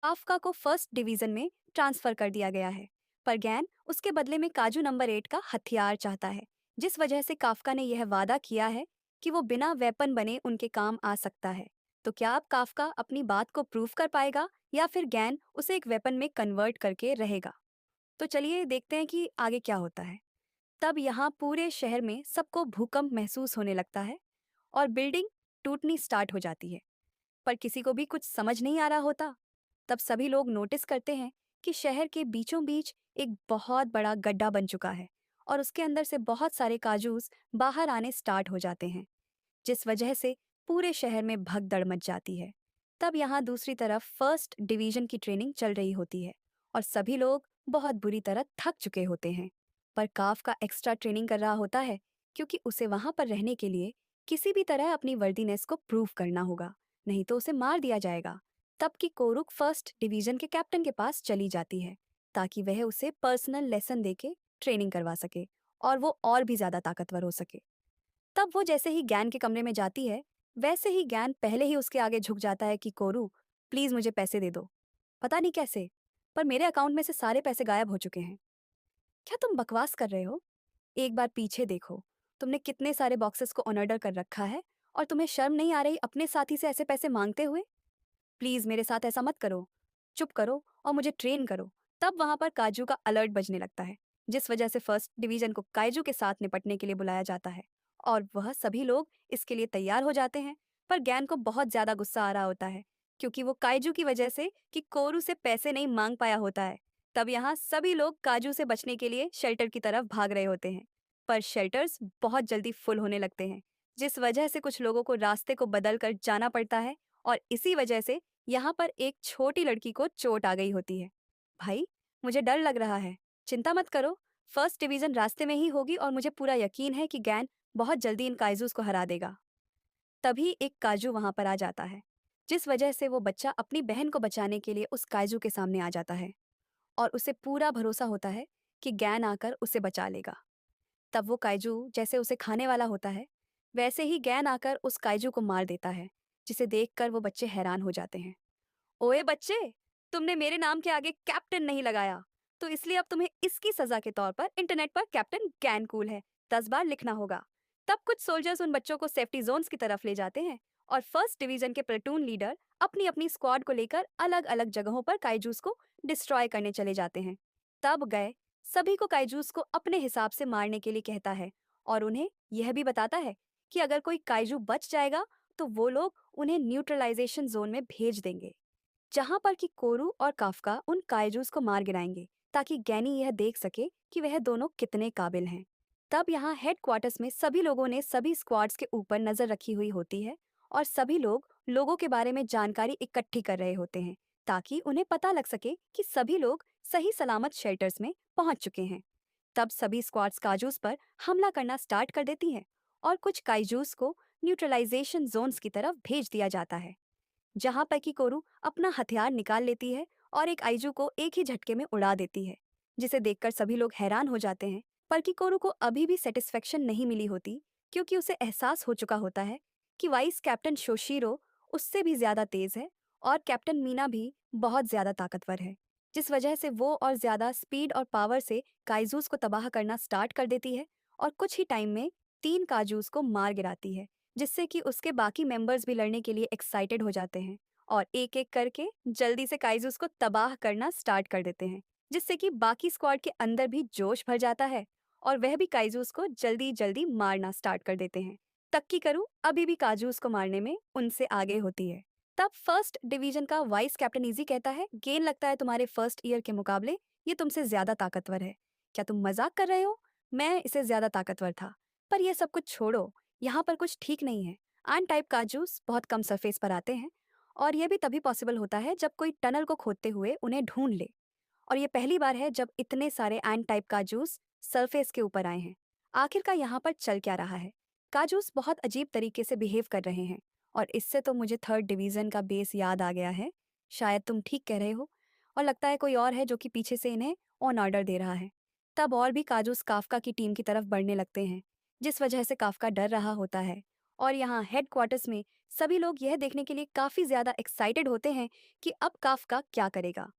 Kafka को first division में transfer कर दिया गया है, पर गैन उसके बदले में काजू नंबर 8 का हथियार चाहता है, जिस वजह से काफका ने यह वादा किया है कि वो बिना वेपन बने उनके काम आ सकता है। तो क्या अब काफका अपनी बात को प्रूव कर पाएगा या फिर गैन उसे एक वेपन में कन्वर्ट करके रहेगा? तो चलिए देखते हैं कि आगे क्या होता है। तब यहाँ पूरे शहर में सबको भूकंप महसूस होने लगता है और बिल्डिंग टूटनी स्टार्ट हो जाती है, पर किसी को भी कुछ समझ नहीं आ रहा होता। तब सभी लोग नोटिस करते हैं कि शहर के बीचों बीच एक बहुत बड़ा गड्ढा बन चुका है और उसके अंदर से बहुत सारे काजूस बाहर आने स्टार्ट हो जाते हैं, जिस वजह से पूरे शहर में भगदड़ मच जाती है। तब यहाँ दूसरी तरफ फर्स्ट डिवीजन की ट्रेनिंग चल रही होती है और सभी लोग बहुत बुरी तरह थक चुके होते हैं। पर काफ का एक्स्ट्रा ट्रेनिंग कर रहा होता है, क्योंकि उसे वहां पर रहने के लिए किसी भी तरह अपनी वर्दीनेस को प्रूव करना होगा, नहीं तो उसे मार दिया जाएगा। तब की कोरुक फर्स्ट डिवीजन के कैप्टन के पास चली जाती है ताकि वह उसे पर्सनल लेसन देके ट्रेनिंग करवा सके और वो और भी ज्यादा ताकतवर हो सके। तब वो जैसे ही गैन के कमरे में जाती है, वैसे ही गैन पहले ही उसके आगे झुक जाता है कि कोरू, प्लीज मुझे पैसे दे दो। पता नहीं कैसे, पर मेरे अकाउंट में से सारे पैसे गायब हो चुके हैं। क्या तुम बकवास कर रहे हो? एक बार पीछे देखो, तुमने कितने सारे बॉक्सेस को अनऑर्डर कर रखा है और तुम्हें शर्म नहीं आ रही अपने साथी से ऐसे पैसे मांगते हुए? प्लीज मेरे साथ ऐसा मत करो, चुप करो और मुझे ट्रेन करो। तब वहां पर काजू का अलर्ट बजने लगता है, जिस वजह से फर्स्ट डिवीजन को काइजू के साथ निपटने के लिए बुलाया जाता है और वह सभी लोग इसके लिए तैयार हो जाते हैं। पर गैन को बहुत ज्यादा गुस्सा आ रहा होता है, क्योंकि वो काइजू की वजह से कि कोरू से पैसे नहीं मांग पाया होता है। तब यहाँ सभी लोग काजू से बचने के लिए शेल्टर की तरफ भाग रहे होते हैं, पर शेल्टर्स बहुत जल्दी फुल होने लगते हैं, जिस वजह से कुछ लोगों को रास्ते को बदल कर जाना पड़ता है और इसी वजह से यहाँ पर एक छोटी लड़की को चोट आ गई होती है। भाई, मुझे डर लग रहा है। चिंता मत करो, फर्स्ट डिवीजन रास्ते में ही होगी और मुझे पूरा यकीन है कि गैन बहुत जल्दी इन काइजूस को हरा देगा। तभी एक काजू वहां पर आ जाता है, जिस वजह से वो बच्चा अपनी बहन को बचाने के लिए उस काजू के सामने आ जाता है और उसे पूरा भरोसा होता है कि गैन आकर उसे बचा लेगा। तब वो काइजू जैसे उसे खाने वाला होता है, वैसे ही गैन आकर उस काइजू को मार देता है, जिसे देखकर वो बच्चे हैरान हो जाते हैं। ओए बच्चे, तुमने मेरे नाम के आगे कैप्टन नहीं लगाया, तो इसलिए अब तुम्हें इसकी सजा के तौर पर इंटरनेट पर कैप्टन गैन कूल है 10 बार लिखना होगा। तब कुछ सोल्जर्स उन बच्चों को सेफ्टी जोन्स की तरफ ले जाते हैं और फर्स्ट डिवीजन के प्लेटून लीडर अपनी अपनी स्क्वाड को लेकर अलग अलग जगहों पर काइजूस को डिस्ट्रॉय करने चले जाते हैं। तब गए सभी को काइजूस को अपने हिसाब से मारने के लिए कहता है और उन्हें यह भी बताता है कि अगर कोई काइजू बच जाएगा तो वो लोग उन्हें न्यूट्रलाइजेशन जोन में भेज देंगे, जहां पर कि कोरू और काफका उन काइजूस को मार गिराएंगे ताकि गैनी यह देख सके कि वह दोनों कितने काबिल हैं। तब यहाँ हेडक्वार्टर्स में सभी लोगों ने सभी स्क्वाड्स के ऊपर नजर रखी हुई होती है और सभी लोग लोगों के बारे में जानकारी इकट्ठी कर रहे होते हैं ताकि उन्हें पता लग सके कि सभी लोग सही सलामत शेल्टर्स में पहुंच चुके हैं। तब सभी स्क्वाड्स काजूस पर हमला करना स्टार्ट कर देती हैं और कुछ काइजूस को न्यूट्रलाइजेशन जोन्स की तरफ भेज दिया जाता है, जहां पर कि कोरू अपना हथियार निकाल लेती है और एक आइजू को एक ही झटके में उड़ा देती है, जिसे देखकर सभी लोग हैरान हो जाते हैं। पर कि कोरू को अभी भी सेटिस्फेक्शन नहीं मिली होती, क्योंकि उसे एहसास हो चुका होता है कि वाइस कैप्टन शोशीरो उससे भी ज्यादा तेज है और कैप्टन मीना भी बहुत ज्यादा ताकतवर है, जिस वजह से वो और ज्यादा स्पीड और पावर से काइजूस को तबाह करना स्टार्ट कर देती है और कुछ ही टाइम में 3 काजूस को मार गिराती है, जिससे कि उसके बाकी मेंबर्स भी लड़ने के लिए एक्साइटेड हो जाते हैं और एक एक करके जल्दी से काइजूस को तबाह करना स्टार्ट कर देते हैं, जिससे कि बाकी स्क्वाड के अंदर भी जोश भर जाता है और वह भी काइजूस को जल्दी जल्दी मारना स्टार्ट कर देते हैं। तक की करू अभी भी काजूस को मारने में उनसे आगे होती है। तब फर्स्ट डिवीजन का वाइस कैप्टन इजी कहता है, गेन लगता है तुम्हारे फर्स्ट ईयर के मुकाबले ये तुमसे ज्यादा ताकतवर है। क्या तुम मजाक कर रहे हो? मैं इसे ज्यादा ताकतवर था। पर यह सब कुछ छोड़ो, यहाँ पर कुछ ठीक नहीं है। आन टाइप काजूस बहुत कम सरफेस पर आते हैं और यह भी तभी पॉसिबल होता है जब कोई टनल को खोदते हुए उन्हें ढूंढ ले, और ये पहली बार है जब इतने सारे एंड टाइप काजूस सरफेस के ऊपर आए हैं। आखिर का यहाँ पर चल क्या रहा है? काजूस बहुत अजीब तरीके से बिहेव कर रहे हैं और इससे तो मुझे थर्ड डिवीजन का बेस याद आ गया है। शायद तुम ठीक कह रहे हो और लगता है कोई और है जो कि पीछे से इन्हें ऑन ऑर्डर दे रहा है। तब और भी काजूस काफका की टीम की तरफ बढ़ने लगते हैं, जिस वजह से काफका डर रहा होता है और यहाँ हेडक्वार्टर्स में सभी लोग यह देखने के लिए काफी ज्यादा एक्साइटेड होते हैं कि अब काफका क्या करेगा।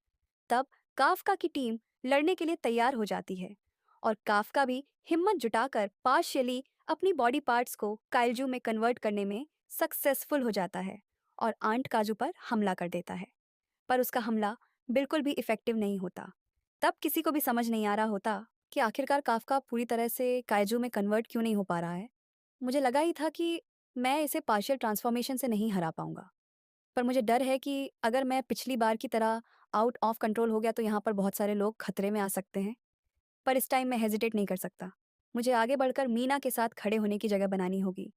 तब काफका की टीम लड़ने के लिए तैयार हो जाती है और काफका भी हिम्मत जुटाकर पार्शियली अपनी बॉडी पार्ट्स को काइल्जू में कन्वर्ट करने में सक्सेसफुल हो जाता है और आंट काजू पर हमला कर देता है। पर उसका हमला बिल्कुल भी इफेक्टिव नहीं होता। तब किसी को भी समझ नहीं आ रहा होता कि आखिरकार काफका पूरी तरह से काइजू में कन्वर्ट क्यों नहीं हो पा रहा है। मुझे लगा ही था कि मैं इसे पार्शियल ट्रांसफॉर्मेशन से नहीं हरा पाऊंगा, पर मुझे डर है कि अगर मैं पिछली बार की तरह आउट ऑफ कंट्रोल हो गया तो यहाँ पर बहुत सारे लोग खतरे में आ सकते हैं। पर इस टाइम मैं हेजिटेट नहीं कर सकता। मुझे आगे बढ़कर मीना के साथ खड़े होने की जगह बनानी होगी।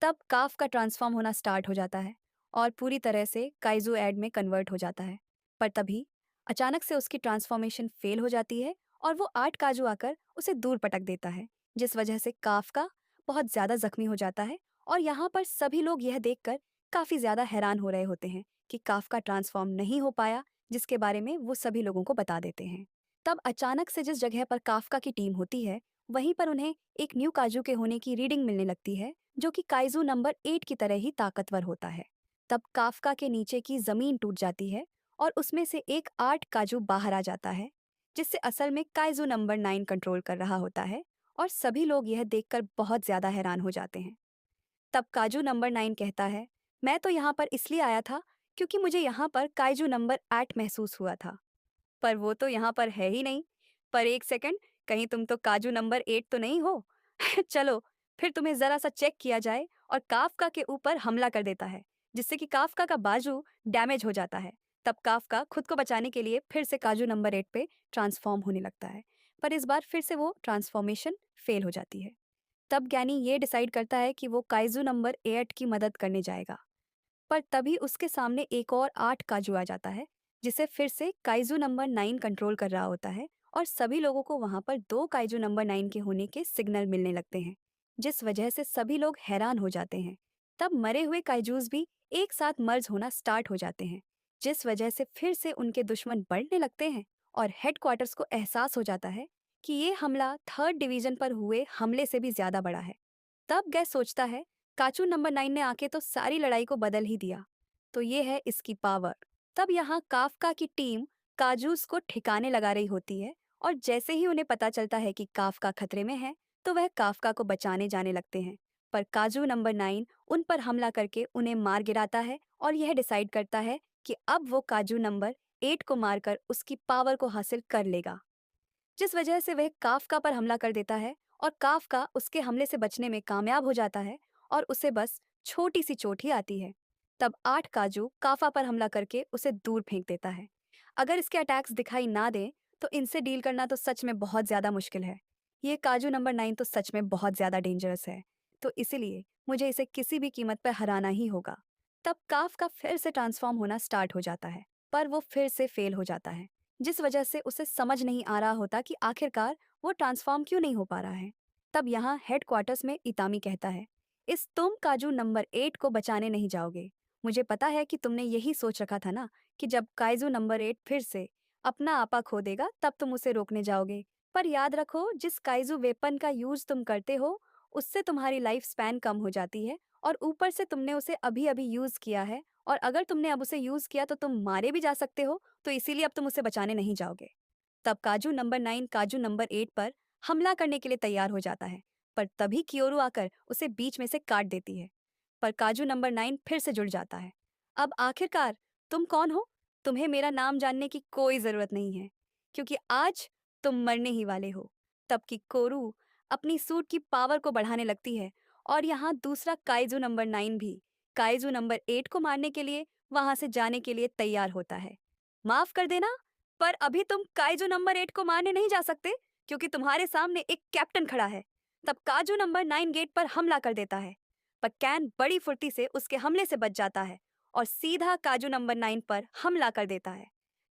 तब काफ का ट्रांसफॉर्म होना स्टार्ट हो जाता है और पूरी तरह से काइजू एड में कन्वर्ट हो जाता है। पर तभी अचानक से उसकी ट्रांसफॉर्मेशन फेल हो जाती है और वो आर्ट काजू आकर उसे दूर पटक देता है, जिस वजह से काफ का बहुत ज़्यादा जख्मी हो जाता है। और यहाँ पर सभी लोग यह देखकर काफ़ी ज़्यादा हैरान हो रहे होते हैं कि काफ का ट्रांसफॉर्म नहीं हो पाया, जिसके बारे में वो सभी लोगों को बता देते हैं। तब अचानक से जिस जगह पर काफका की टीम होती है, वहीं पर उन्हें एक न्यू काजू के होने की रीडिंग मिलने लगती है, जो कि काइजू नंबर 8 की तरह ही ताकतवर होता है। तब काफका के नीचे की जमीन टूट जाती है और उसमें से एक आर्ट काजू बाहर आ जाता है, जिससे असल में काइजू नंबर 9 कंट्रोल कर रहा होता है। और सभी लोग यह देखकर बहुत ज्यादा हैरान हो जाते हैं। तब काजू नंबर 9 कहता है, मैं तो यहाँ पर इसलिए आया था क्योंकि मुझे यहाँ पर काइजू नंबर 8 महसूस हुआ था, पर वो तो यहाँ पर है ही नहीं। पर एक सेकंड, कहीं तुम तो काजू नंबर 8 तो नहीं हो? चलो, फिर तुम्हें जरा सा चेक किया जाए। और काफका के ऊपर हमला कर देता है, जिससे कि काफका का बाजू डैमेज हो जाता है। तब काफका खुद को बचाने के लिए फिर से काजू नंबर 8 पे ट्रांसफॉर्म होने लगता है, पर इस बार फिर से वो ट्रांसफॉर्मेशन फेल हो जाती है। तब ज्ञानी ये डिसाइड करता है कि वो काइजू नंबर 8 की मदद करने जाएगा, पर तभी उसके सामने एक और 8 काजू आ जाता है, जिसे फिर से काइजू नंबर 9 कंट्रोल कर रहा होता है। और सभी लोगों को वहां पर दो काइजू नंबर 9 के होने के सिग्नल मिलने लगते हैं, जिस वजह से सभी लोग हैरान हो जाते हैं। तब मरे हुए काइजूज भी एक साथ मर्ज होना स्टार्ट हो जाते हैं, जिस वजह से फिर से उनके दुश्मन बढ़ने लगते हैं। और हेडक्वार्टर्स को एहसास हो जाता है कि ये हमला थर्ड डिवीजन पर हुए हमले से भी ज्यादा बड़ा है। तब गैस सोचता है, काचू नंबर 9 ने आके तो सारी लड़ाई को बदल ही दिया, तो ये है इसकी पावर। तब यहाँ काफका की टीम काजूस को ठिकाने लगा रही होती है और जैसे ही उन्हें पता चलता है कि काफका खतरे में है, तो वह काफका को बचाने जाने लगते हैं। पर काजू नंबर 9 उन पर हमला करके उन्हें मार गिराता है और यह डिसाइड करता है कि अब वो काजू नंबर 8 को मारकर उसकी पावर को हासिल कर लेगा, जिस वजह से वह काफका पर हमला कर देता है। और काफका उसके हमले से बचने में कामयाब हो जाता है और उसे बस छोटी सी चोट ही आती है। तब 8 काजू काफा पर हमला करके उसे दूर फेंक देता है। अगर इसके अटैक्स दिखाई ना दें तो इनसे डील करना तो सच में बहुत ज्यादा मुश्किल है। ये काजू नंबर 9 तो सच में बहुत ज्यादा डेंजरस है, तो इसीलिए मुझे इसे किसी भी कीमत पर हराना ही होगा। तब काफका फिर से ट्रांसफॉर्म होना स्टार्ट हो जाता है, पर वो फिर से फेल हो जाता है, जिस वजह से उसे समझ नहीं आ रहा होता कि आखिरकार वो ट्रांसफॉर्म क्यों नहीं हो पा रहा है। तब यहाँ हेडक्वार्टर्स में इतामी कहता है, इस तुम काजू नंबर 8 को बचाने नहीं जाओगे। मुझे पता है कि तुमने यही सोच रखा था ना कि जब काइजू नंबर 8 फिर से अपना आपा खो देगा तब तुम उसे रोकने जाओगे। पर याद रखो, जिस काइजू वेपन का यूज तुम करते हो उससे तुम्हारी लाइफ स्पैन कम हो जाती है, और ऊपर से तुमने उसे अभी अभी यूज किया है, और अगर तुमने अब उसे यूज किया तो तुम मारे भी जा सकते हो, तो इसीलिए अब तुम उसे बचाने नहीं जाओगे। तब काजू नंबर 9 काजू नंबर 8 पर हमला करने के लिए तैयार हो जाता है, पर तभी कियोरू आकर उसे बीच में से काट देती है। पर काजू नंबर 9 फिर से जुड़ जाता है। अब आखिरकार तुम कौन हो? तुम्हें मेरा नाम जानने की कोई जरूरत नहीं है, क्योंकि आज तुम मरने ही वाले हो। तब की कोरू अपनी सूट की पावर को बढ़ाने लगती है और यहाँ दूसरा काइजू नंबर 9 भी काइजू नंबर 8 को मारने के लिए वहां से जाने के लिए तैयार होता है। माफ कर देना, पर अभी तुम काइजू नंबर 8 को मारने नहीं जा सकते, क्योंकि तुम्हारे सामने एक कैप्टन खड़ा है। तब काजू नंबर 9 गेट पर हमला कर देता है, पर कैन बड़ी फुर्ती से उसके हमले से बच जाता है और सीधा काजू नंबर 9 पर हमला कर देता है।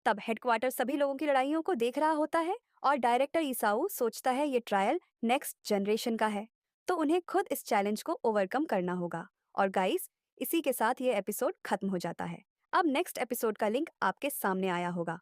तब हेडक्वार्टर सभी लोगों की लड़ाइयों को देख रहा होता है और डायरेक्टर ईसाऊ सोचता है ये ट्रायल नेक्स्ट जनरेशन का है, तो उन्हें खुद इस चैलेंज को ओवरकम करना होगा। और गाइस, इसी के साथ ये एपिसोड खत्म हो जाता है। अब नेक्स्ट एपिसोड का लिंक आपके सामने आया होगा।